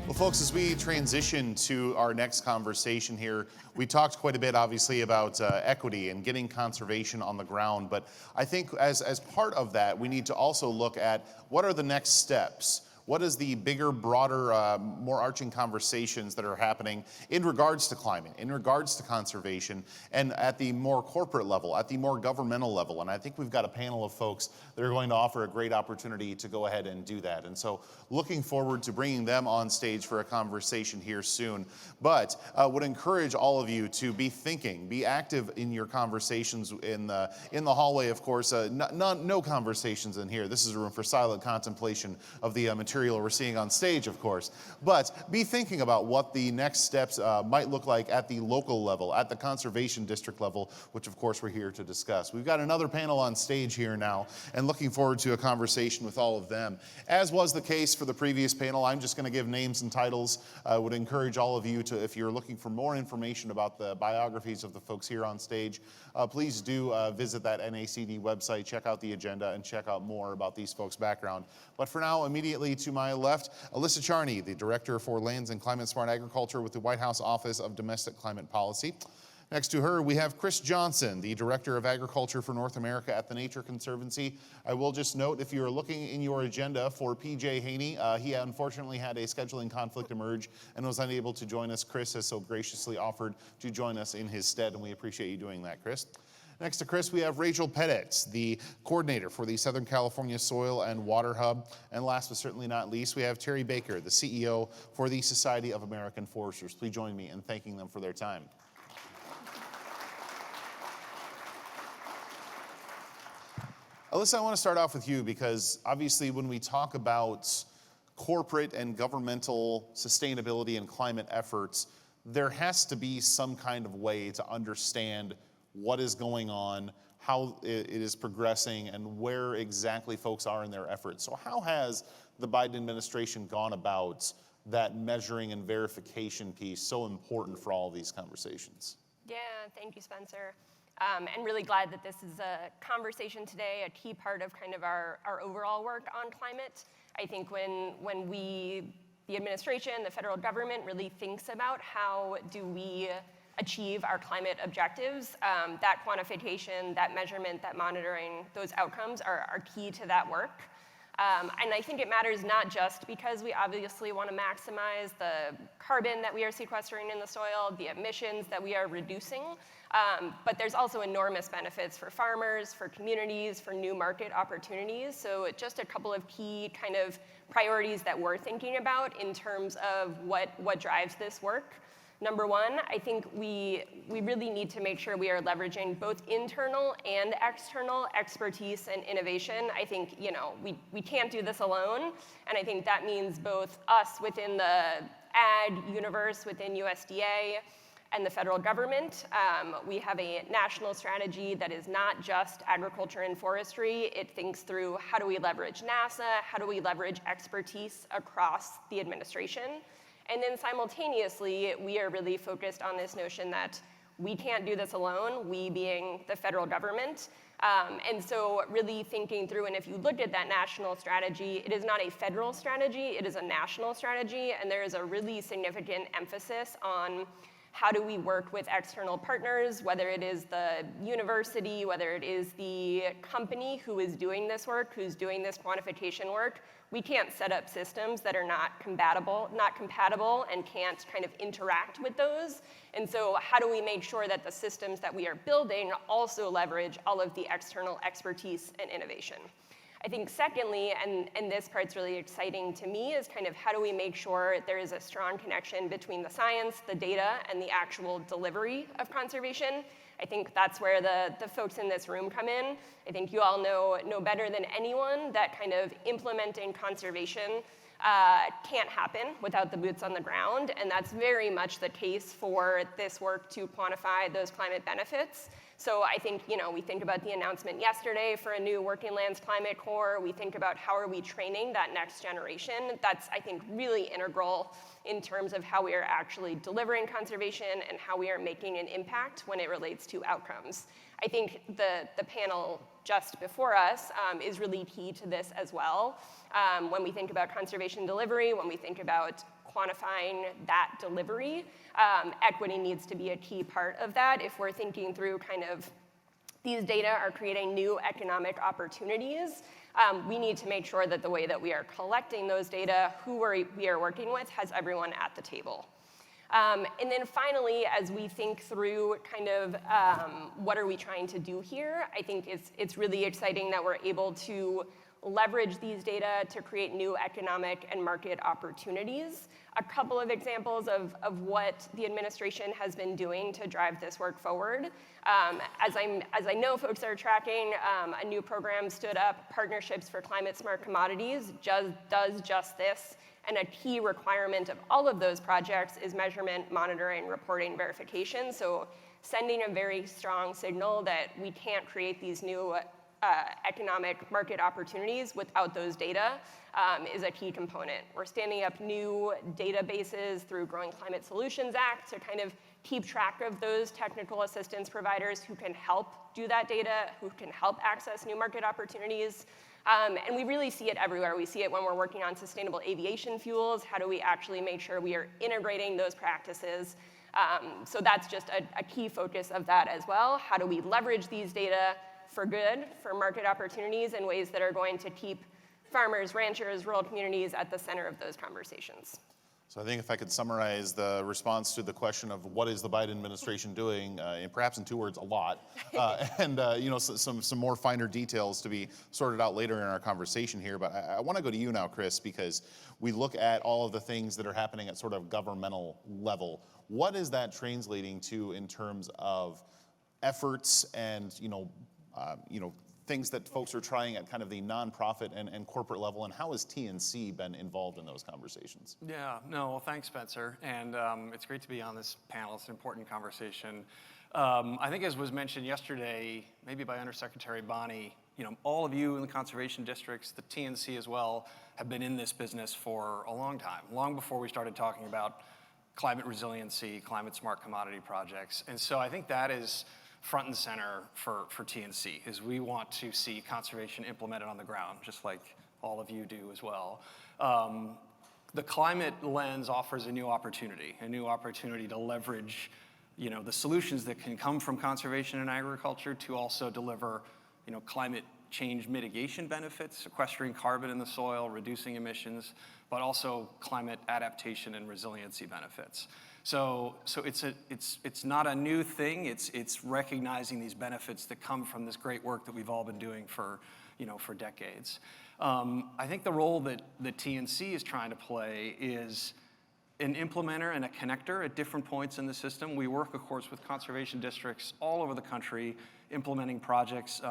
Well, folks, as we transition to our next conversation here, we talked quite a bit, obviously, about equity and getting conservation on the ground. But I think as part of that, we need to also look at what are the next steps. What is the bigger, broader, more arching conversations that are happening in regards to climate, in regards to conservation, and at the more corporate level, at the more governmental level? And I think we've got a panel of folks that are going to offer a great opportunity to go ahead and do that. And so looking forward to bringing them on stage for a conversation here soon. But would encourage all of you to be thinking, be active in your conversations in the hallway, of course. No conversations in here. This is a room for silent contemplation of the material we're seeing on stage, of course. But be thinking about what the next steps might look like at the local level, at the conservation district level, which of course we're here to discuss. We've got another panel on stage here now, and looking forward to a conversation with all of them. As was the case for the previous panel, I'm just going to give names and titles. I would encourage all of you to, if you're looking for more information about the biographies of the folks here on stage, please do visit that NACD website, check out the agenda, and check out more about these folks' background. But for now, immediately to my left, Alyssa Charney, the Director for Lands and Climate Smart Agriculture with the White House Office of Domestic Climate Policy. Next to her, we have Kris Johnson, the Director of Agriculture for North America at the Nature Conservancy. I will just note, if you're looking in your agenda for P.J. Haney, he unfortunately had a scheduling conflict emerge and was unable to join us. Kris has so graciously offered to join us in his stead, and we appreciate you doing that, Kris. Next to Kris, we have Rachel Petitt, the coordinator for the Southern California Soil and Water Hub. And last but certainly not least, we have Terry Baker, the CEO for the Society of American Foresters. Please join me in thanking them for their time. Alyssa, I want to start off with you because obviously when we talk about corporate and governmental sustainability and climate efforts, there has to be some kind of way to understand what is going on, how it is progressing, and where exactly folks are in their efforts. So how has the Biden administration gone about that measuring and verification piece so important for all of these conversations? Yeah, thank you, Spencer. And really glad that this is a conversation today, a key part of kind of our overall work on climate. I think when the administration, the federal government really thinks about how do we achieve our climate objectives, that quantification, that measurement, that monitoring, those outcomes are key to that work. And I think it matters not just because we obviously want to maximize the carbon that we are sequestering in the soil, the emissions that we are reducing, but there's also enormous benefits for farmers, for communities, for new market opportunities. So just a couple of key kind of priorities that we're thinking about in terms of what drives this work. Number one, I think we really need to make sure we are leveraging both internal and external expertise and innovation. I think, we can't do this alone, and I think that means both us within the ag universe, within USDA, and the federal government. We have a national strategy that is not just agriculture and forestry. It thinks through how do we leverage NASA, how do we leverage expertise across the administration. And then simultaneously, we are really focused on this notion that we can't do this alone, we being the federal government. And so really thinking through, and if you look at that national strategy, it is not a federal strategy, it is a national strategy, and there is a really significant emphasis on how do we work with external partners, whether it is the university, whether it is the company who is doing this work, who's doing this quantification work. We can't set up systems that are not compatible and can't kind of interact with those. And so how do we make sure that the systems that we are building also leverage all of the external expertise and innovation? I think secondly, and this part's really exciting to me, is kind of how do we make sure there is a strong connection between the science, the data, and the actual delivery of conservation. I think that's where the folks in this room come in. I think you all know better than anyone that kind of implementing conservation can't happen without the boots on the ground, and that's very much the case for this work to quantify those climate benefits. So I think, we think about the announcement yesterday for a new Working Lands Climate Corps. We think about how are we training that next generation. That's, I think, really integral in terms of how we are actually delivering conservation and how we are making an impact when it relates to outcomes. I think the panel just before us is really key to this as well. When we think about conservation delivery, when we think about quantifying that delivery, equity needs to be a key part of that if we're thinking through kind of these data are creating new economic opportunities. We need to make sure that the way that we are collecting those data, who we are working with, has everyone at the table. And then finally, as we think through kind of what are we trying to do here, I think it's really exciting that we're able to leverage these data to create new economic and market opportunities. A couple of examples of what the administration has been doing to drive this work forward. As I know folks are tracking, a new program stood up, Partnerships for Climate Smart Commodities, does just this. And a key requirement of all of those projects is measurement, monitoring, reporting, verification. So sending a very strong signal that we can't create these new economic market opportunities without those data is a key component. We're standing up new databases through Growing Climate Solutions Act to kind of keep track of those technical assistance providers who can help do that data, who can help access new market opportunities. And we really see it everywhere. We see it when we're working on sustainable aviation fuels. How do we actually make sure we are integrating those practices? So that's just a key focus of that as well. How do we leverage these data for good, for market opportunities in ways that are going to keep farmers, ranchers, rural communities at the center of those conversations? So I think if I could summarize the response to the question of what is the Biden administration doing, and perhaps in 2 words, a lot, and some more finer details to be sorted out later in our conversation here. But I want to go to you now, Kris, because we look at all of the things that are happening at sort of governmental level. What is that translating to in terms of efforts and things that folks are trying at kind of the nonprofit and corporate level, and how has TNC been involved in those conversations? Yeah, no, well, thanks, Spencer, and it's great to be on this panel. It's an important conversation. I think as was mentioned yesterday, maybe by Undersecretary Bonnie, all of you in the conservation districts, the TNC as well, have been in this business for a long time, long before we started talking about climate resiliency, climate smart commodity projects. And so I think that is front and center for TNC, is we want to see conservation implemented on the ground, just like all of you do as well. The climate lens offers a new opportunity to leverage the solutions that can come from conservation and agriculture to also deliver climate change mitigation benefits, sequestering carbon in the soil, reducing emissions, but also climate adaptation and resiliency benefits. So it's not a new thing. It's recognizing these benefits that come from this great work that we've all been doing for decades. I think the role that the TNC is trying to play is an implementer and a connector at different points in the system. We work, of course, with conservation districts all over the country implementing projects.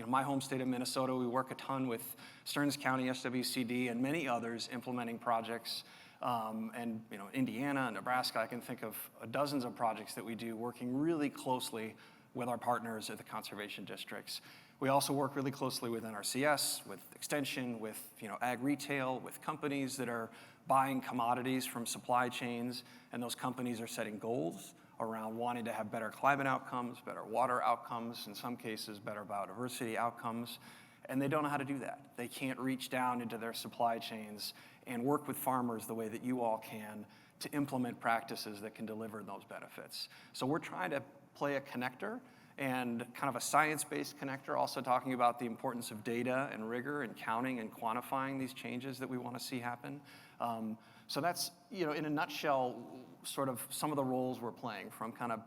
My home state of Minnesota, we work a ton with Stearns County SWCD and many others implementing projects. And Indiana and Nebraska, I can think of dozens of projects that we do working really closely with our partners at the conservation districts. We also work really closely with NRCS, with Extension, with ag retail, with companies that are buying commodities from supply chains, and those companies are setting goals around wanting to have better climate outcomes, better water outcomes, in some cases better biodiversity outcomes, and they don't know how to do that. They can't reach down into their supply chains and work with farmers the way that you all can to implement practices that can deliver those benefits. So we're trying to play a connector and kind of a science-based connector, also talking about the importance of data and rigor and counting and quantifying these changes that we want to see happen. So that's, in a nutshell, sort of some of the roles we're playing, from kind of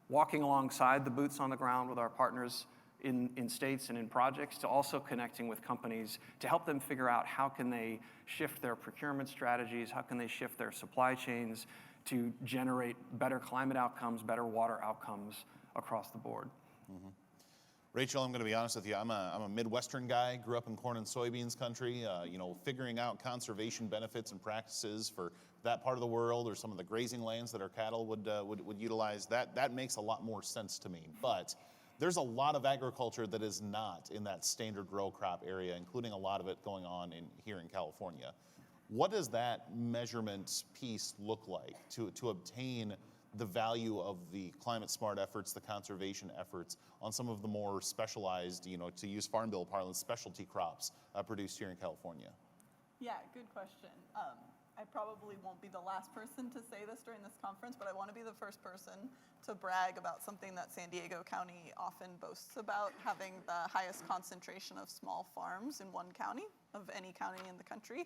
walking alongside the boots on the ground with our partners in states and in projects, to also connecting with companies to help them figure out how can they shift their procurement strategies, how can they shift their supply chains to generate better climate outcomes, better water outcomes across the board. Mm-hmm. Rachel, I'm going to be honest with you. I'm a Midwestern guy, grew up in corn and soybeans country. Figuring out conservation benefits and practices for that part of the world, or some of the grazing lands that our cattle would utilize, that makes a lot more sense to me. But there's a lot of agriculture that is not in that standard row crop area, including a lot of it going on here in California. What does that measurement piece look like to obtain the value of the climate smart efforts, the conservation efforts on some of the more specialized, to use Farm Bill parlance, specialty crops produced here in California? Yeah, good question. I probably won't be the last person to say this during this conference, but I want to be the first person to brag about something that San Diego County often boasts about, having the highest concentration of small farms in one county, of any county in the country.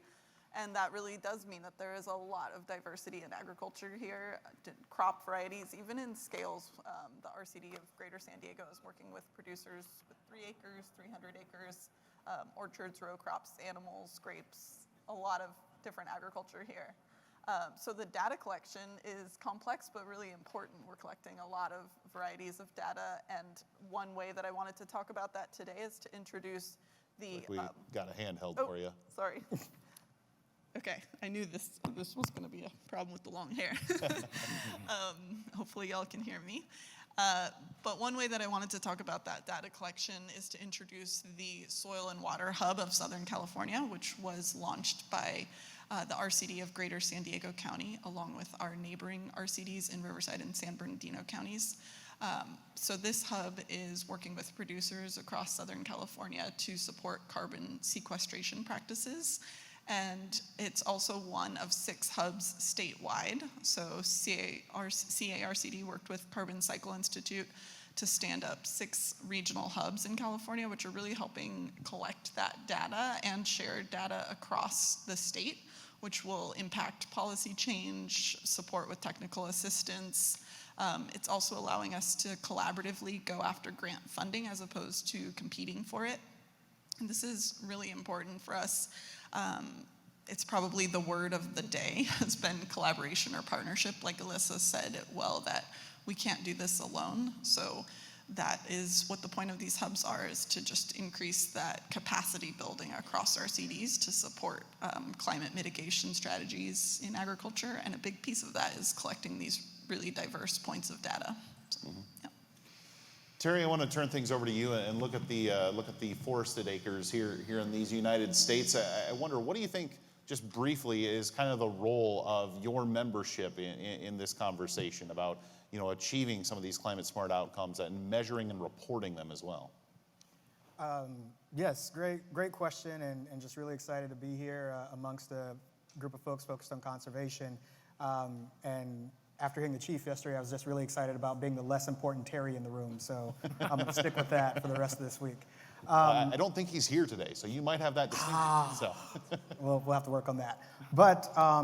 And that really does mean that there is a lot of diversity in agriculture here, crop varieties, even in scales. The RCD of Greater San Diego is working with producers with 3 acres, 300 acres, orchards, row crops, animals, grapes, a lot of different agriculture here. So the data collection is complex, but really important. We're collecting a lot of varieties of data, and one way that I wanted to talk about that today is to introduce the... We got a handheld for you. Sorry. Okay, I knew this was going to be a problem with the long hair. Hopefully y'all can hear me. But one way that I wanted to talk about that data collection is to introduce the Soil and Water Hub of Southern California, which was launched by the RCD of Greater San Diego County, along with our neighboring RCDs in Riverside and San Bernardino counties. So this hub is working with producers across Southern California to support carbon sequestration practices. And it's also one of 6 hubs statewide. So CARCD worked with Carbon Cycle Institute to stand up 6 regional hubs in California, which are really helping collect that data and share data across the state, which will impact policy change, support with technical assistance. It's also allowing us to collaboratively go after grant funding as opposed to competing for it. And this is really important for us. It's probably the word of the day has been collaboration or partnership. Like Alyssa said it well, that we can't do this alone. So that is what the point of these hubs are, is to just increase that capacity building across our CDs to support climate mitigation strategies in agriculture. And a big piece of that is collecting these really diverse points of data. So, yeah. Terry, I want to turn things over to you and look at the forested acres here in these United States. I wonder, what do you think, just briefly, is kind of the role of your membership in this conversation about, achieving some of these climate smart outcomes and measuring and reporting them as well? Yes, great question, and just really excited to be here amongst a group of folks focused on conservation. And after hearing the chief yesterday, I was just really excited about being the less important Terry in the room. So I'm going to stick with that for the rest of this week. I don't think he's here today, so you might have that distinction. So. We'll have to work on that. But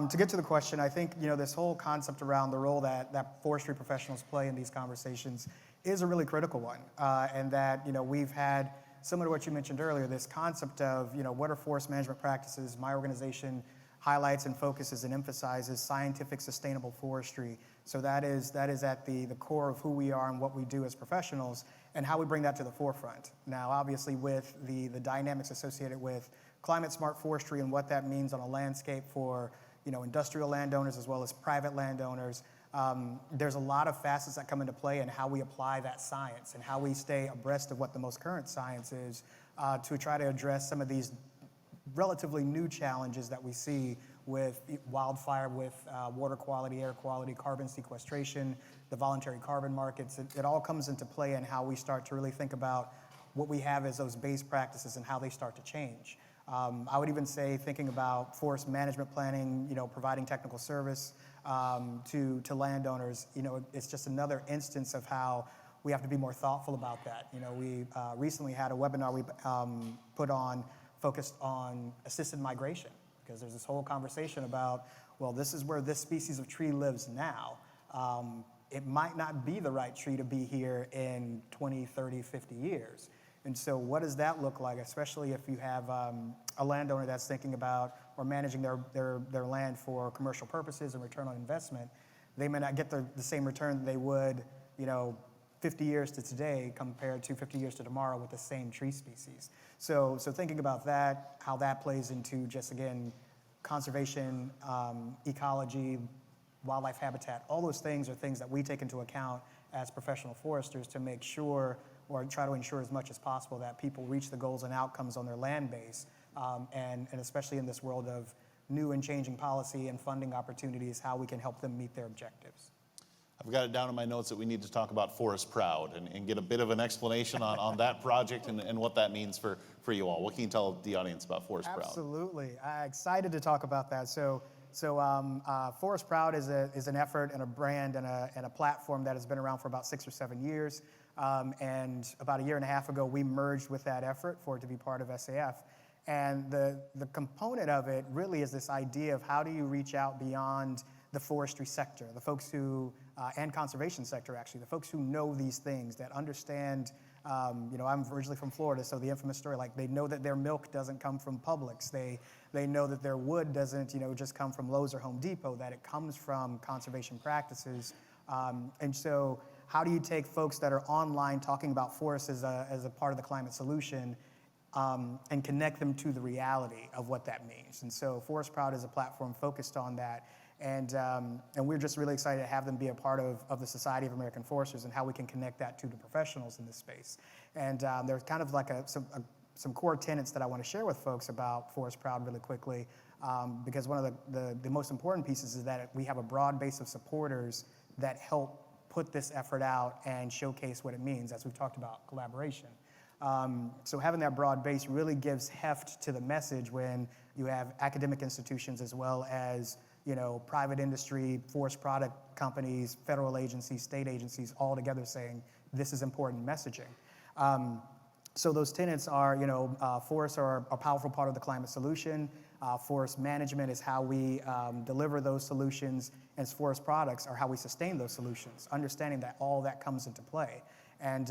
to get to the question, I think this whole concept around the role that forestry professionals play in these conversations is a really critical one, and that we've had, similar to what you mentioned earlier, this concept of what are forest management practices. My organization highlights and focuses and emphasizes scientific sustainable forestry. So that is at the core of who we are and what we do as professionals, and how we bring that to the forefront. Now, obviously, with the dynamics associated with climate smart forestry and what that means on a landscape for industrial landowners as well as private landowners, there's a lot of facets that come into play in how we apply that science and how we stay abreast of what the most current science is to try to address some of these relatively new challenges that we see with wildfire, with water quality, air quality, carbon sequestration, the voluntary carbon markets. It all comes into play in how we start to really think about what we have as those base practices and how they start to change. I would even say thinking about forest management planning, providing technical service to landowners, it's just another instance of how we have to be more thoughtful about that. We recently had a webinar we put on focused on assisted migration, because there's this whole conversation about, well, this is where this species of tree lives now. It might not be the right tree to be here in 20, 30, 50 years. And so what does that look like, especially if you have a landowner that's thinking about or managing their land for commercial purposes and return on investment? They may not get the same return they would, 50 years to today compared to 50 years to tomorrow with the same tree species. So thinking about that, how that plays into just, again, conservation, ecology, wildlife habitat, all those things are things that we take into account as professional foresters to make sure, or try to ensure as much as possible, that people reach the goals and outcomes on their land base, and especially in this world of new and changing policy and funding opportunities, how we can help them meet their objectives. I've got it down in my notes that we need to talk about Forest Proud and get a bit of an explanation on that project and what that means for you all. What can you tell the audience about Forest Proud? Absolutely. Excited to talk about that. So Forest Proud is an effort and a brand and a platform that has been around for about 6 or 7 years. And about a year and a half ago, we merged with that effort for it to be part of SAF. And the component of it really is this idea of how do you reach out beyond the forestry sector, the folks who, and conservation sector actually, the folks who know these things, that understand, I'm originally from Florida, so the infamous story, like they know that their milk doesn't come from Publix. They know that their wood doesn't, just come from Lowe's or Home Depot, that it comes from conservation practices. And so how do you take folks that are online talking about forests as a part of the climate solution and connect them to the reality of what that means? And so Forest Proud is a platform focused on that. And we're just really excited to have them be a part of the Society of American Foresters and how we can connect that to the professionals in this space. And there's kind of like some core tenets that I want to share with folks about Forest Proud really quickly, because one of the most important pieces is that we have a broad base of supporters that help put this effort out and showcase what it means, as we've talked about, collaboration. So having that broad base really gives heft to the message when you have academic institutions as well as private industry, forest product companies, federal agencies, state agencies, all together saying this is important messaging. So those tenets are, forests are a powerful part of the climate solution. Forest management is how we deliver those solutions, and forest products are how we sustain those solutions, understanding that all that comes into play. And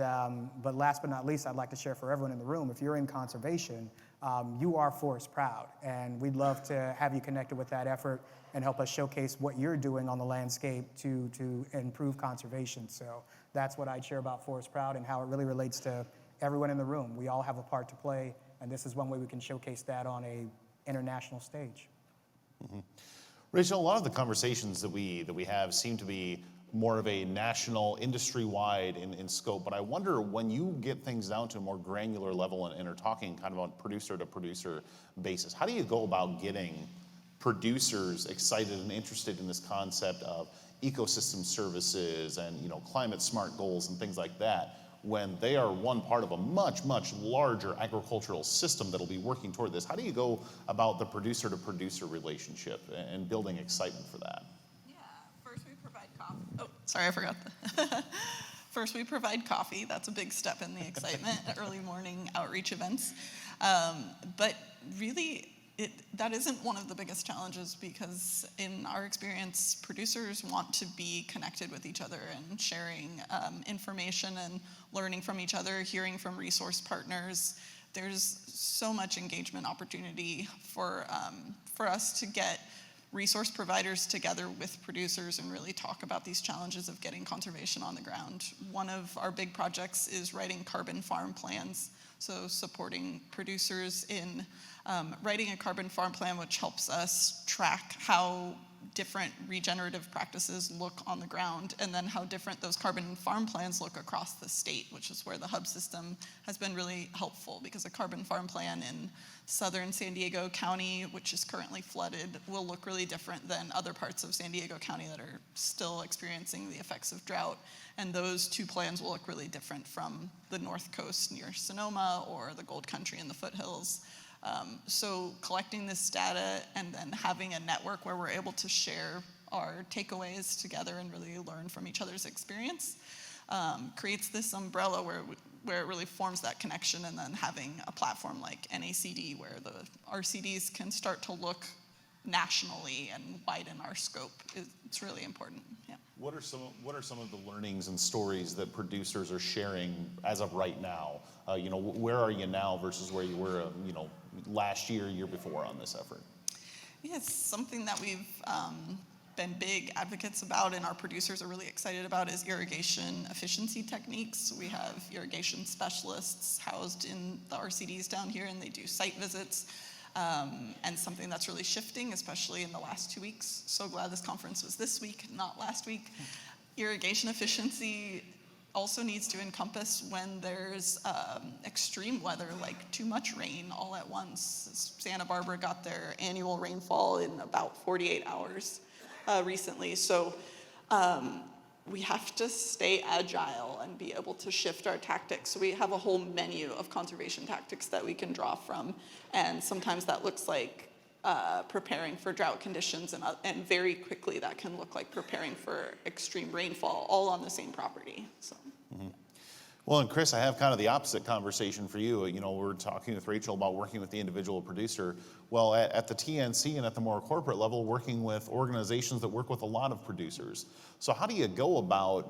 but last but not least, I'd like to share for everyone in the room, if you're in conservation, you are Forest Proud, and we'd love to have you connected with that effort and help us showcase what you're doing on the landscape to improve conservation. So that's what I'd share about Forest Proud and how it really relates to everyone in the room. We all have a part to play, and this is one way we can showcase that on a international stage. Mm-hmm. Rachel, a lot of the conversations that we have seem to be more of a national, industry-wide in scope, but I wonder when you get things down to a more granular level and are talking kind of on producer-to-producer basis, how do you go about getting producers excited and interested in this concept of ecosystem services and climate smart goals and things like that, when they are one part of a much, much larger agricultural system that'll be working toward this? How do you go about the producer-to-producer relationship and building excitement for that? Yeah, first we provide coffee. Oh, sorry, I forgot that. First we provide coffee. That's a big step in the excitement at early morning outreach events. But really, that isn't one of the biggest challenges, because in our experience, producers want to be connected with each other and sharing information and learning from each other, hearing from resource partners. There's so much engagement opportunity for us to get resource providers together with producers and really talk about these challenges of getting conservation on the ground. One of our big projects is writing carbon farm plans, so supporting producers in writing a carbon farm plan, which helps us track how different regenerative practices look on the ground, and then how different those carbon farm plans look across the state, which is where the hub system has been really helpful, because a carbon farm plan in southern San Diego County, which is currently flooded, will look really different than other parts of San Diego County that are still experiencing the effects of drought. And those two plans will look really different from the North Coast near Sonoma or the Gold Country in the foothills. So collecting this data and then having a network where we're able to share our takeaways together and really learn from each other's experience creates this umbrella where it really forms that connection, and then having a platform like NACD where the RCDs can start to look nationally and widen our scope. It's really important. Yeah. What are some of the learnings and stories that producers are sharing as of right now? Where are you now versus where you were, last year before on this effort? Yeah, it's something that we've been big advocates about, and our producers are really excited about, is irrigation efficiency techniques. We have irrigation specialists housed in the RCDs down here, and they do site visits. And something that's really shifting, especially in the last 2 weeks. So glad this conference was this week, not last week. Irrigation efficiency also needs to encompass when there's extreme weather, like too much rain all at once. Santa Barbara got their annual rainfall in about 48 hours recently. So we have to stay agile and be able to shift our tactics. So we have a whole menu of conservation tactics that we can draw from. And sometimes that looks like preparing for drought conditions, and very quickly that can look like preparing for extreme rainfall, all on the same property. So. Well, and Kris, I have kind of the opposite conversation for you. You know, we're talking with Rachel about working with the individual producer. Well, at the TNC and at the more corporate level, working with organizations that work with a lot of producers. So how do you go about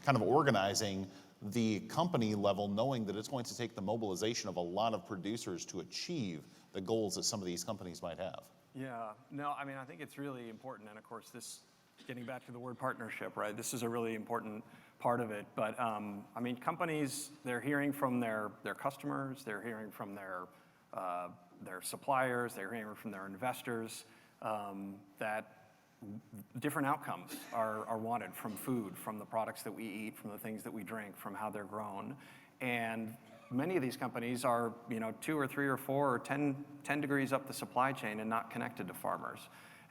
kind of organizing the company level, knowing that it's going to take the mobilization of a lot of producers to achieve the goals that some of these companies might have? Yeah, no, I mean, I think it's really important. And of course, this, getting back to the word partnership, right? This is a really important part of it. But I mean, companies, they're hearing from their customers, they're hearing from their suppliers, they're hearing from their investors that different outcomes are wanted from food, from the products that we eat, from the things that we drink, from how they're grown. And many of these companies are, 2 or 3 or 4 or 10 degrees up the supply chain and not connected to farmers.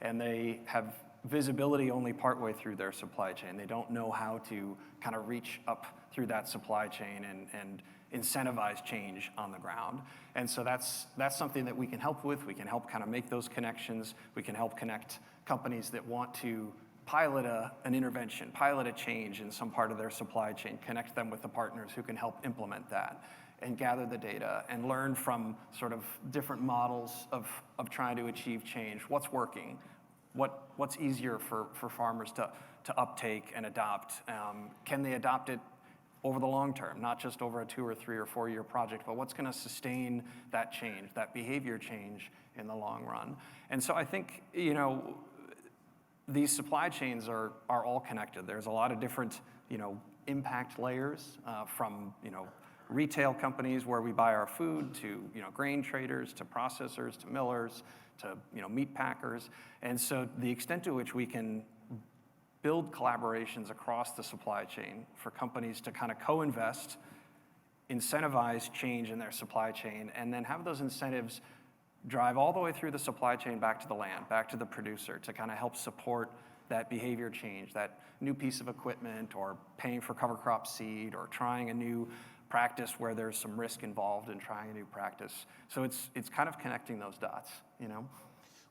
And they have visibility only partway through their supply chain. They don't know how to kind of reach up through that supply chain and incentivize change on the ground. And so that's something that we can help with. We can help kind of make those connections. We can help connect companies that want to pilot an intervention, pilot a change in some part of their supply chain, connect them with the partners who can help implement that and gather the data and learn from sort of different models of trying to achieve change. What's working? What's easier for farmers to uptake and adopt? Can they adopt it over the long term, not just over a 2 or 3 or 4 year project, but what's going to sustain that change, that behavior change in the long run? And so I think, these supply chains are all connected. There's a lot of different, impact layers from, retail companies where we buy our food to, grain traders, to processors, to millers, to, meat packers. And so the extent to which we can build collaborations across the supply chain for companies to kind of co-invest, incentivize change in their supply chain, and then have those incentives drive all the way through the supply chain back to the land, back to the producer, to kind of help support that behavior change, that new piece of equipment, or paying for cover crop seed, or trying a new practice where there's some risk involved in trying a new practice. So it's kind of connecting those dots,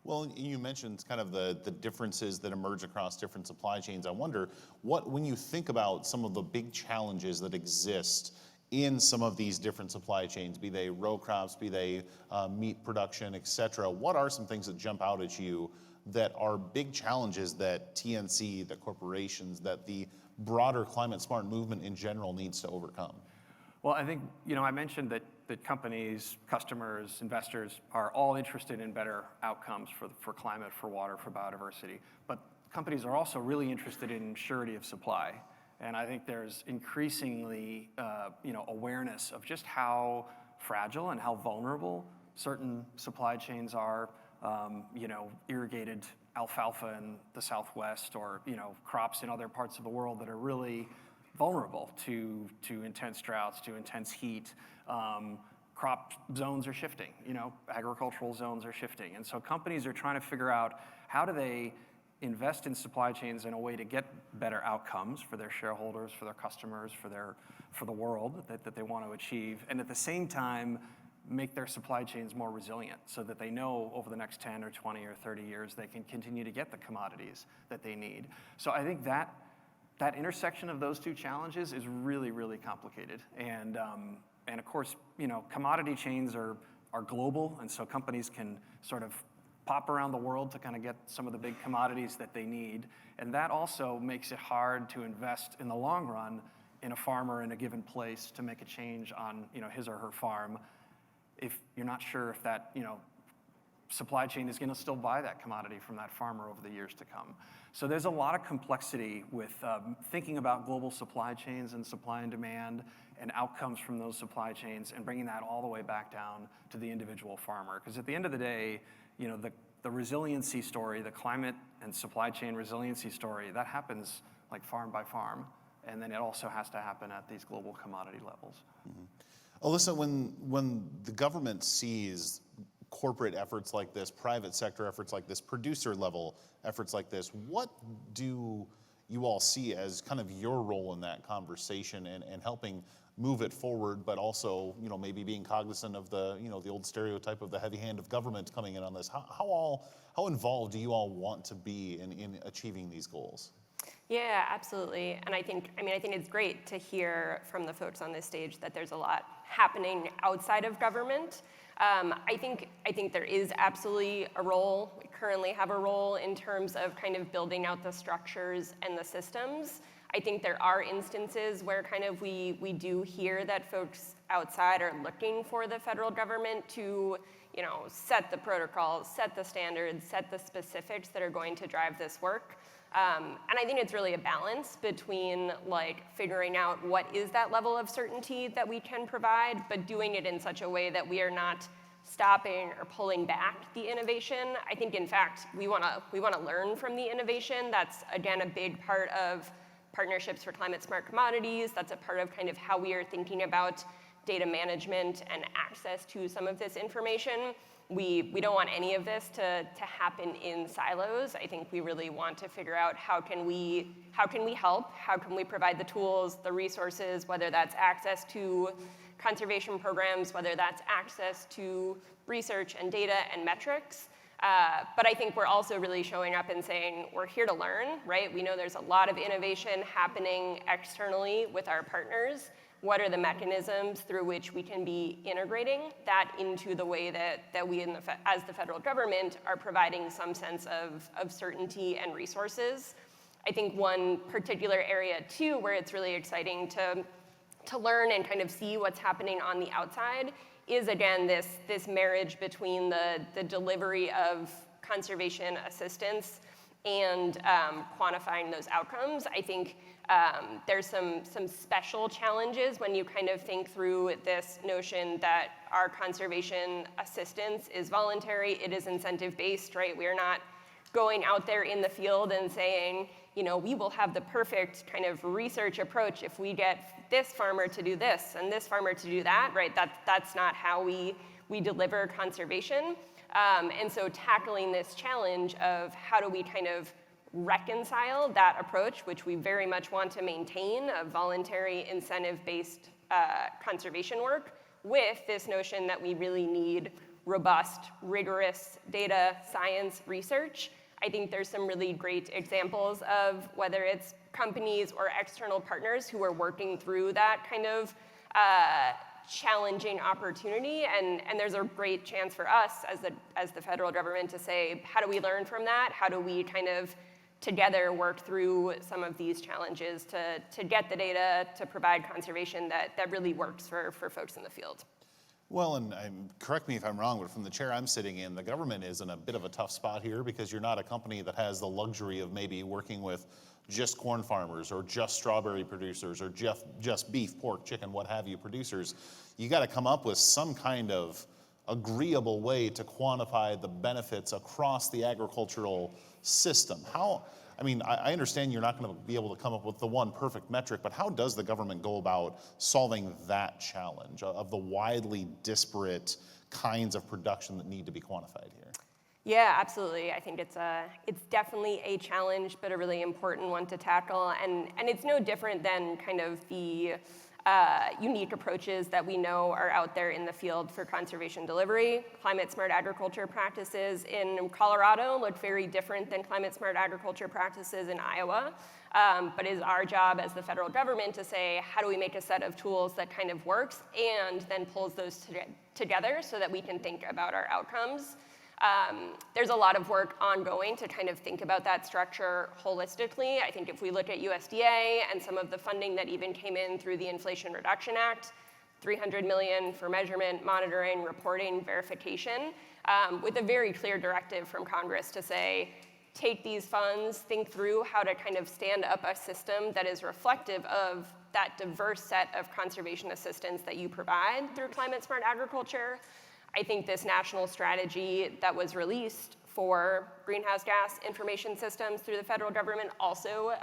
Well, you mentioned kind of the differences that emerge across different supply chains. I wonder, when you think about some of the big challenges that exist in some of these different supply chains, be they row crops, be they meat production, et cetera, what are some things that jump out at you that are big challenges that TNC, that corporations, that the broader climate smart movement in general needs to overcome? Well, I think, I mentioned that companies, customers, investors are all interested in better outcomes for climate, for water, for biodiversity. But companies are also really interested in surety of supply. And I think there's increasingly, awareness of just how fragile and how vulnerable certain supply chains are. Irrigated alfalfa in the Southwest, or, crops in other parts of the world that are really vulnerable to intense droughts, to intense heat. Crop zones are shifting, agricultural zones are shifting. And so companies are trying to figure out, how do they invest in supply chains in a way to get better outcomes for their shareholders, for their customers, for the world that they want to achieve, and at the same time make their supply chains more resilient, so that they know over the next 10 or 20 or 30 years they can continue to get the commodities that they need. So I think that intersection of those two challenges is really, really complicated. And of course, commodity chains are global, and so companies can sort of pop around the world to kind of get some of the big commodities that they need. And that also makes it hard to invest in the long run in a farmer in a given place to make a change on, his or her farm, if you're not sure if that, supply chain is going to still buy that commodity from that farmer over the years to come. So there's a lot of complexity with thinking about global supply chains and supply and demand and outcomes from those supply chains, and bringing that all the way back down to the individual farmer. Because at the end of the day, the resiliency story, the climate and supply chain resiliency story, that happens like farm by farm. And then it also has to happen at these global commodity levels. Mm-hmm. Alyssa, when the government sees corporate efforts like this, private sector efforts like this, producer level efforts like this, what do you all see as kind of your role in that conversation and helping move it forward, but also, maybe being cognizant of the, the old stereotype of the heavy hand of government coming in on this. How involved do you all want to be in achieving these goals? Yeah, absolutely. And I think it's great to hear from the folks on this stage that there's a lot happening outside of government. I think there is absolutely a role. We currently have a role in terms of kind of building out the structures and the systems. I think there are instances where kind of we do hear that folks outside are looking for the federal government to, set the protocols, set the standards, set the specifics that are going to drive this work. And I think it's really a balance between figuring out what is that level of certainty that we can provide, but doing it in such a way that we are not stopping or pulling back the innovation. I think, in fact, we want to learn from the innovation. That's, again, a big part of Partnerships for Climate Smart Commodities. That's a part of kind of how we are thinking about data management and access to some of this information. We don't want any of this to happen in silos. I think we really want to figure out how can we help, how can we provide the tools, the resources, whether that's access to conservation programs, whether that's access to research and data and metrics. But I think we're also really showing up and saying, we're here to learn, right? We know there's a lot of innovation happening externally with our partners. What are the mechanisms through which we can be integrating that into the way that we, as the federal government, are providing some sense of certainty and resources? I think one particular area, too, where it's really exciting to learn and kind of see what's happening on the outside is, again, this marriage between the delivery of conservation assistance and quantifying those outcomes. I think there's some special challenges when you kind of think through this notion that our conservation assistance is voluntary, it is incentive-based, right? We are not going out there in the field and saying, we will have the perfect kind of research approach if we get this farmer to do this and this farmer to do that, right? That's not how we deliver conservation. And so tackling this challenge of how do we kind of reconcile that approach, which we very much want to maintain, a voluntary incentive-based conservation work, with this notion that we really need robust, rigorous data science research. I think there's some really great examples of whether it's companies or external partners who are working through that kind of challenging opportunity, and there's a great chance for us as the federal government to say, how do we learn from that? How do we kind of together work through some of these challenges to get the data to provide conservation that really works for folks in the field? Well, and correct me if I'm wrong, but from the chair I'm sitting in, the government is in a bit of a tough spot here because you're not a company that has the luxury of maybe working with just corn farmers or just strawberry producers or just beef, pork, chicken, what have you producers. You got to come up with some kind of agreeable way to quantify the benefits across the agricultural system. I understand you're not going to be able to come up with the one perfect metric, but how does the government go about solving that challenge of the widely disparate kinds of production that need to be quantified here? Yeah, absolutely. I think it's definitely a challenge, but a really important one to tackle. And it's no different than kind of the unique approaches that we know are out there in the field for conservation delivery. Climate smart agriculture practices in Colorado look very different than climate smart agriculture practices in Iowa. But it is our job as the federal government to say, how do we make a set of tools that kind of works and then pulls those together so that we can think about our outcomes. There's a lot of work ongoing to kind of think about that structure holistically. I think if we look at USDA and some of the funding that even came in through the Inflation Reduction Act, $300 million for measurement, monitoring, reporting, verification, with a very clear directive from Congress to say, take these funds, think through how to kind of stand up a system that is reflective of that diverse set of conservation assistance that you provide through climate smart agriculture. I think this national strategy that was released for greenhouse gas information systems through the federal government also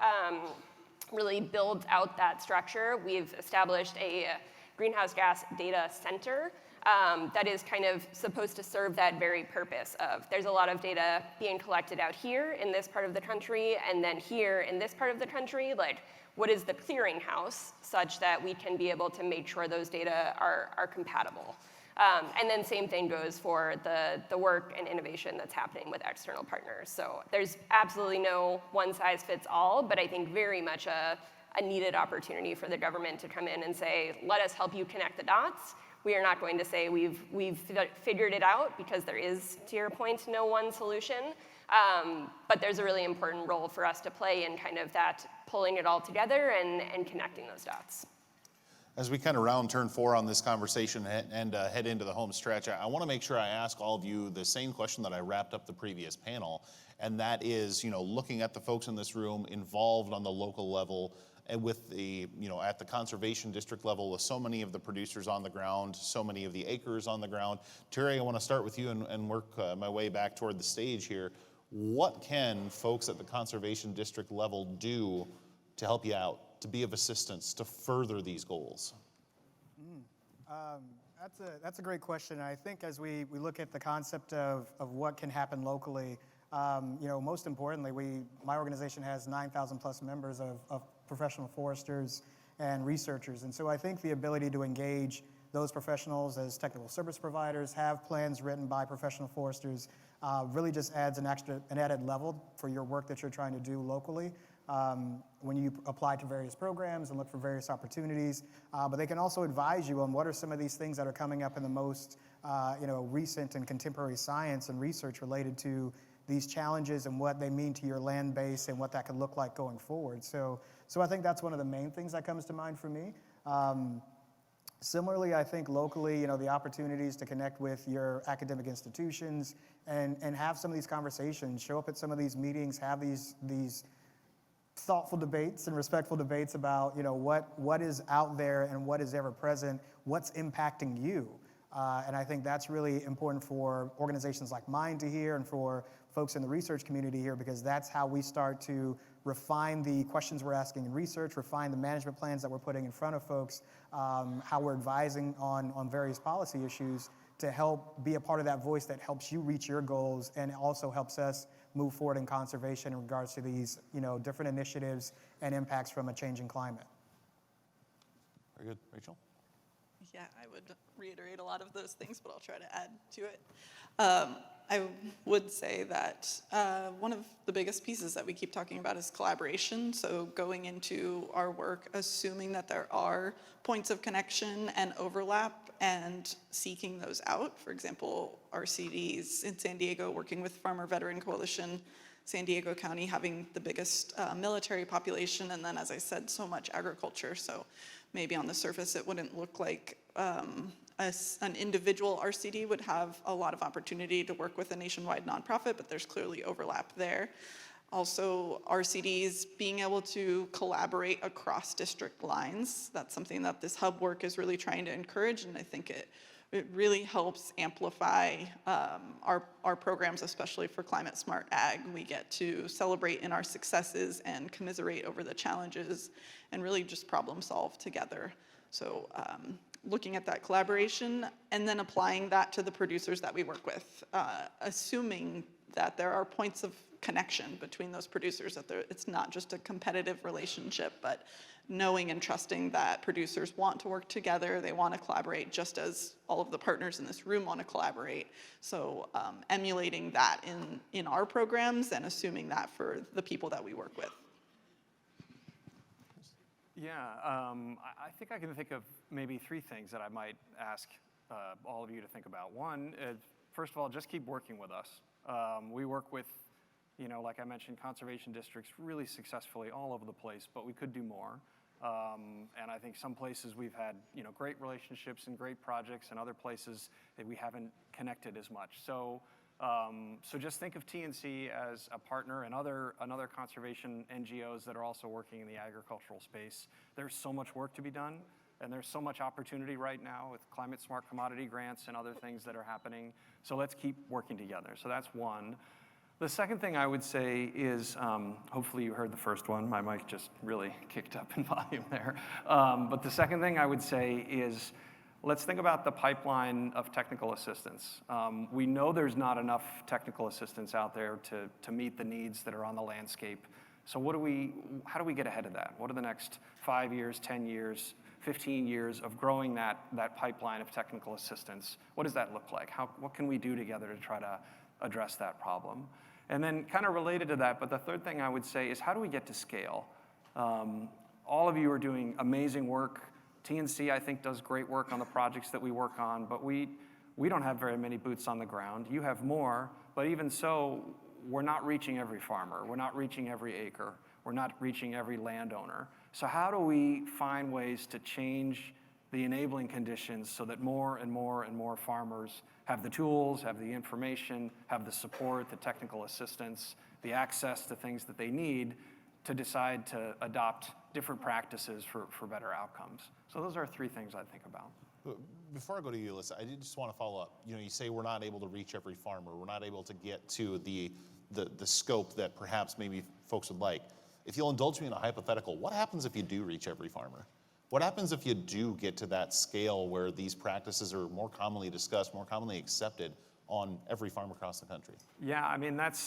really builds out that structure. We've established a greenhouse gas data center that is kind of supposed to serve that very purpose of there's a lot of data being collected out here in this part of the country, and then here in this part of the country, like what is the clearinghouse such that we can be able to make sure those data are compatible. And then same thing goes for the work and innovation that's happening with external partners. So there's absolutely no one size fits all, but I think very much a needed opportunity for the government to come in and say, let us help you connect the dots. We are not going to say we've figured it out, because there is, to your point, no one solution. But there's a really important role for us to play in kind of that pulling it all together and connecting those dots. As we kind of round turn 4 on this conversation and head into the home stretch, I want to make sure I ask all of you the same question that I wrapped up the previous panel, and that is, looking at the folks in this room involved on the local level and with the, at the conservation district level, with so many of the producers on the ground, so many of the acres on the ground. Terry, I want to start with you and work my way back toward the stage here. What can folks at the conservation district level do to help you out, to be of assistance, to further these goals? That's a great question. I think as we look at the concept of what can happen locally, most importantly, my organization has 9,000 plus members of professional foresters and researchers. And so I think the ability to engage those professionals as technical service providers, have plans written by professional foresters, really just adds an added level for your work that you're trying to do locally. When you apply to various programs and look for various opportunities, but they can also advise you on what are some of these things that are coming up in the most recent and contemporary science and research related to these challenges and what they mean to your land base and what that could look like going forward. So I think that's one of the main things that comes to mind for me. Similarly, I think locally, the opportunities to connect with your academic institutions and have some of these conversations, show up at some of these meetings, have these thoughtful debates and respectful debates about what is out there and what is ever present, what's impacting you. And I think that's really important for organizations like mine to hear, and for folks in the research community here, because that's how we start to refine the questions we're asking in research, refine the management plans that we're putting in front of folks, how we're advising on various policy issues to help be a part of that voice that helps you reach your goals and also helps us move forward in conservation in regards to these different initiatives and impacts from a changing climate. Very good. Rachel? Yeah, I would reiterate a lot of those things, but I'll try to add to it. I would say that one of the biggest pieces that we keep talking about is collaboration. So going into our work, assuming that there are points of connection and overlap and seeking those out. For example, RCDs in San Diego working with Farmer Veteran Coalition, San Diego County having the biggest military population, and then, as I said, so much agriculture. So maybe on the surface it wouldn't look like an individual RCD would have a lot of opportunity to work with a nationwide nonprofit, but there's clearly overlap there. Also, RCDs being able to collaborate across district lines. That's something that this hub work is really trying to encourage, and I think it really helps amplify our programs, especially for climate smart ag. We get to celebrate in our successes and commiserate over the challenges and really just problem solve together. So looking at that collaboration and then applying that to the producers that we work with, assuming that there are points of connection between those producers, that it's not just a competitive relationship, but knowing and trusting that producers want to work together, they want to collaborate just as all of the partners in this room want to collaborate. So emulating that in our programs and assuming that for the people that we work with. Yeah, I think I can think of maybe 3 things that I might ask all of you to think about. One, first of all, just keep working with us. We work with, like I mentioned, conservation districts really successfully all over the place, but we could do more. And I think some places we've had, great relationships and great projects, and other places that we haven't connected as much. So just think of TNC as a partner and other conservation NGOs that are also working in the agricultural space. There's so much work to be done, and there's so much opportunity right now with climate smart commodity grants and other things that are happening. So let's keep working together. So that's one. The second thing I would say is, hopefully you heard the first one. My mic just really kicked up in volume there. But the second thing I would say is, let's think about the pipeline of technical assistance. We know there's not enough technical assistance out there to meet the needs that are on the landscape. So how do we get ahead of that? What are the next 5 years, 10 years, 15 years of growing that pipeline of technical assistance? What does that look like? What can we do together to try to address that problem? And then kind of related to that, but the third thing I would say is how do we get to scale? All of you are doing amazing work. TNC, I think, does great work on the projects that we work on, but we don't have very many boots on the ground. You have more, but even so, we're not reaching every farmer. We're not reaching every acre. We're not reaching every landowner. So how do we find ways to change the enabling conditions so that more and more and more farmers have the tools, have the information, have the support, the technical assistance, the access to things that they need to decide to adopt different practices for better outcomes? So those are three things I think about. Before I go to you, Alyssa, I did just want to follow up. You know, you say we're not able to reach every farmer. We're not able to get to the scope that perhaps maybe folks would like. If you'll indulge me in a hypothetical, what happens if you do reach every farmer? What happens if you do get to that scale where these practices are more commonly discussed, more commonly accepted on every farm across the country? Yeah, I mean, at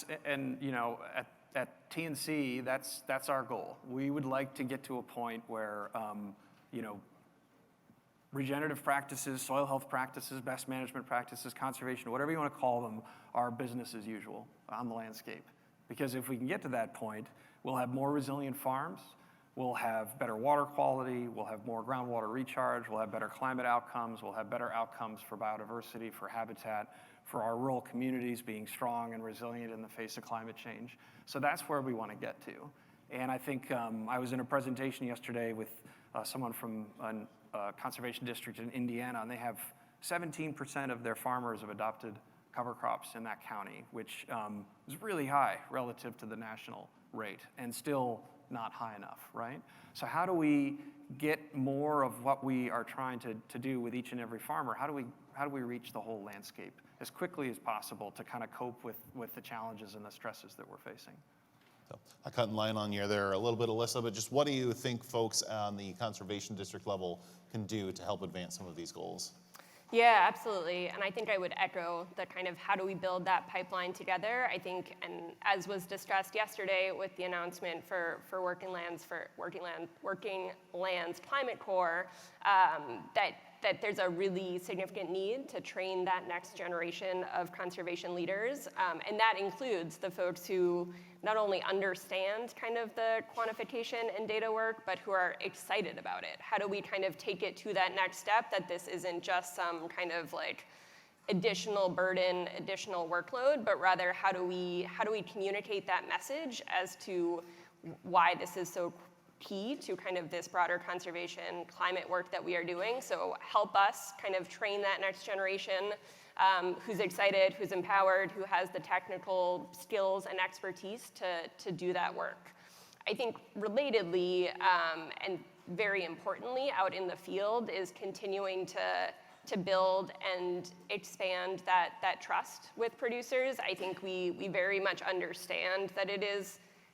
TNC, that's our goal. We would like to get to a point where, regenerative practices, soil health practices, best management practices, conservation, whatever you want to call them, are business as usual on the landscape. Because if we can get to that point, we'll have more resilient farms, we'll have better water quality, we'll have more groundwater recharge, we'll have better climate outcomes, we'll have better outcomes for biodiversity, for habitat, for our rural communities being strong and resilient in the face of climate change. So that's where we want to get to. And I think I was in a presentation yesterday with someone from a conservation district in Indiana, and they have 17% of their farmers have adopted cover crops in that county, which is really high relative to the national rate and still not high enough, right? So how do we get more of what we are trying to do with each and every farmer? How do we reach the whole landscape as quickly as possible to kind of cope with the challenges and the stresses that we're facing? So I cut in line on you there a little bit, Alyssa, but just what do you think folks on the conservation district level can do to help advance some of these goals? Yeah, absolutely. And I think I would echo the kind of how do we build that pipeline together. I think, and as was discussed yesterday with the announcement for Working Lands Climate Corps, that there's a really significant need to train that next generation of conservation leaders. And that includes the folks who not only understand kind of the quantification and data work, but who are excited about it. How do we kind of take it to that next step, that this isn't just some kind of like additional burden, additional workload, but rather how do we communicate that message as to why this is so key to kind of this broader conservation climate work that we are doing. So help us kind of train that next generation who's excited, who's empowered, who has the technical skills and expertise to do that work. I think relatedly and very importantly out in the field is continuing to build and expand that trust with producers. I think we very much understand that it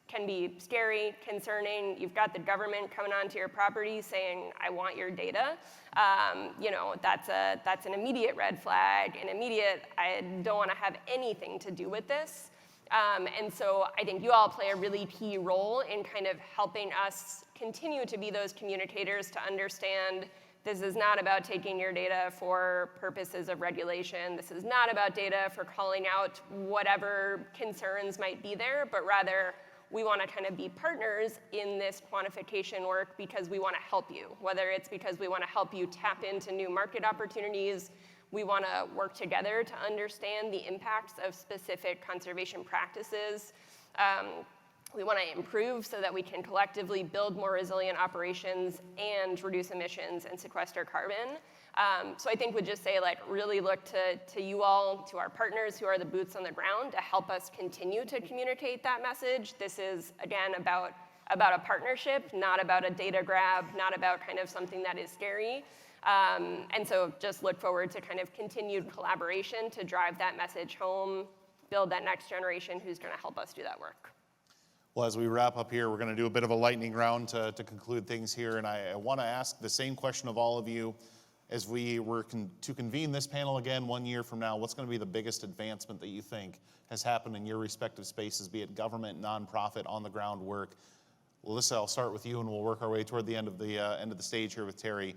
can be scary, concerning. You've got the government coming onto your property saying, I want your data. That's an immediate red flag, an immediate, I don't want to have anything to do with this. And so I think you all play a really key role in kind of helping us continue to be those communicators to understand this is not about taking your data for purposes of regulation. This is not about data for calling out whatever concerns might be there, but rather we want to kind of be partners in this quantification work because we want to help you, whether it's because we want to help you tap into new market opportunities. We want to work together to understand the impacts of specific conservation practices. We want to improve so that we can collectively build more resilient operations and reduce emissions and sequester carbon. So I think we'd just say, like, really look to you all, to our partners who are the boots on the ground to help us continue to communicate that message. This is, again, about a partnership, not about a data grab, not about kind of something that is scary. And so just look forward to kind of continued collaboration to drive that message home, build that next generation who's going to help us do that work. Well, as we wrap up here, we're going to do a bit of a lightning round to conclude things here. And I want to ask the same question of all of you. as we were to convene this panel again 1 year from now, what's going to be the biggest advancement that you think has happened in your respective spaces, be it government, nonprofit, on the ground work? Alyssa, I'll start with you, and we'll work our way toward the end of the stage here with Terry.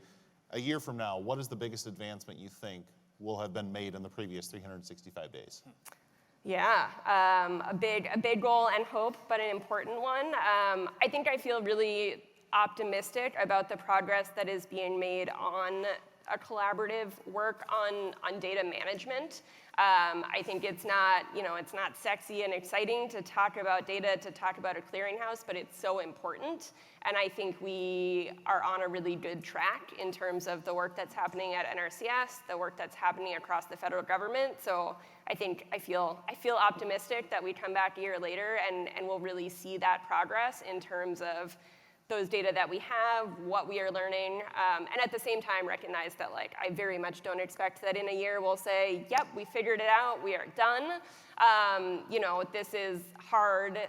A year from now, what is the biggest advancement you think will have been made in the previous 365 days? Yeah, a big goal and hope, but an important one. I think I feel really optimistic about the progress that is being made on a collaborative work on data management. I think it's not sexy and exciting to talk about data, to talk about a clearinghouse, but it's so important. And I think we are on a really good track in terms of the work that's happening at NRCS, the work that's happening across the federal government. So I feel optimistic that we come back a year later and we'll really see that progress in terms of those data that we have, what we are learning, and at the same time recognize that I very much don't expect that in a year we'll say, yep, we figured it out, we are done. This is hard,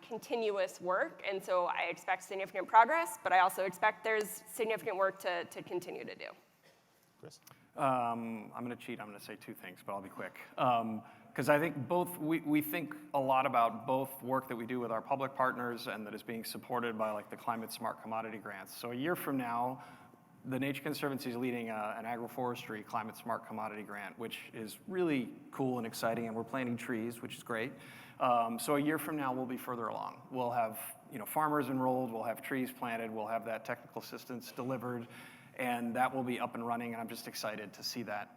continuous work, and so I expect significant progress, but I also expect there's significant work to continue to do. Kris? I'm going to cheat. I'm going to say two things, but I'll be quick. Because I think we think a lot about both work that we do with our public partners and that is being supported by the Climate Smart Commodity Grants. So a year from now, the Nature Conservancy is leading an agroforestry Climate Smart Commodity Grant, which is really cool and exciting, and we're planting trees, which is great. So a year from now, we'll be further along. We'll have farmers enrolled, we'll have trees planted, we'll have that technical assistance delivered, and that will be up and running, and I'm just excited to see that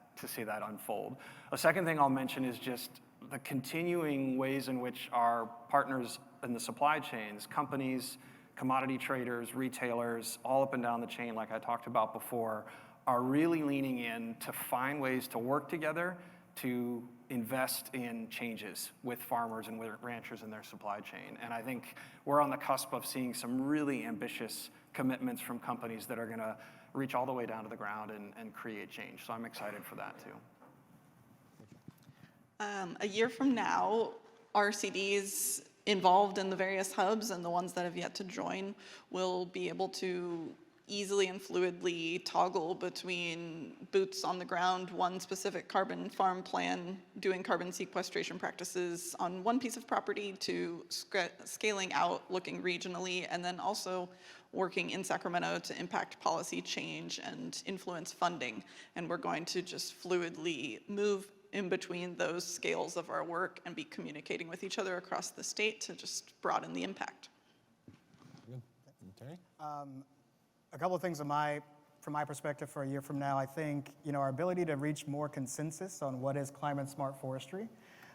unfold. A second thing I'll mention is just the continuing ways in which our partners in the supply chains, companies, commodity traders, retailers, all up and down the chain, like I talked about before, are really leaning in to find ways to work together to invest in changes with farmers and with ranchers in their supply chain. And I think we're on the cusp of seeing some really ambitious commitments from companies that are going to reach all the way down to the ground and create change. So I'm excited for that too. A year from now, RCDs involved in the various hubs and the ones that have yet to join will be able to easily and fluidly toggle between boots on the ground, one specific carbon farm plan, doing carbon sequestration practices on one piece of property, to scaling out, looking regionally, and then also working in Sacramento to impact policy change and influence funding. And we're going to just fluidly move in between those scales of our work and be communicating with each other across the state to just broaden the impact. Good. Terry? A couple of things from my perspective for a year from now. I think our ability to reach more consensus on what is climate smart forestry,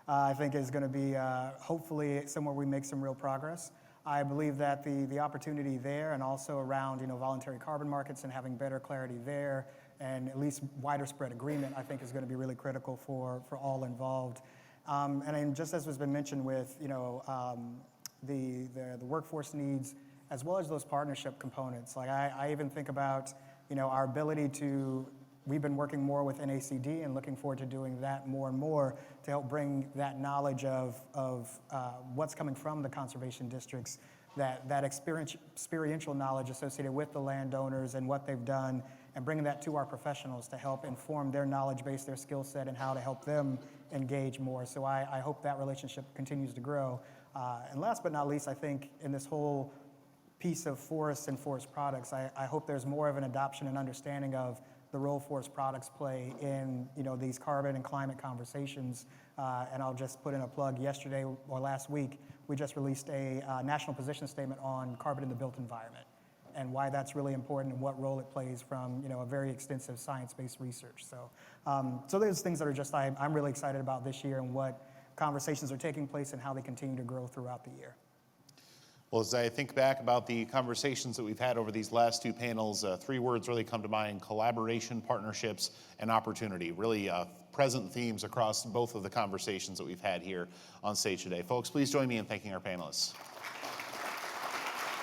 I think is going to be hopefully somewhere we make some real progress. I believe that the opportunity there, and also around voluntary carbon markets and having better clarity there, and at least wider spread agreement, I think is going to be really critical for all involved. And then just as has been mentioned with the workforce needs, as well as those partnership components. I even think about our ability to, we've been working more with NACD and looking forward to doing that more and more to help bring that knowledge of what's coming from the conservation districts, that experiential knowledge associated with the landowners and what they've done, and bringing that to our professionals to help inform their knowledge base, their skill set, and how to help them engage more. So I hope that relationship continues to grow. And last but not least, I think in this whole piece of forests and forest products, I hope there's more of an adoption and understanding of the role forest products play in these carbon and climate conversations. And I'll just put in a plug. Yesterday or last week, we just released a national position statement on carbon in the built environment and why that's really important and what role it plays from a very extensive science-based research. So there's things that are just I'm really excited about this year and what conversations are taking place and how they continue to grow throughout the year. Well, as I think back about the conversations that we've had over these last two panels, three words really come to mind: collaboration, partnerships, and opportunity. Really present themes across both of the conversations that we've had here on stage today. Folks, please join me in thanking our panelists.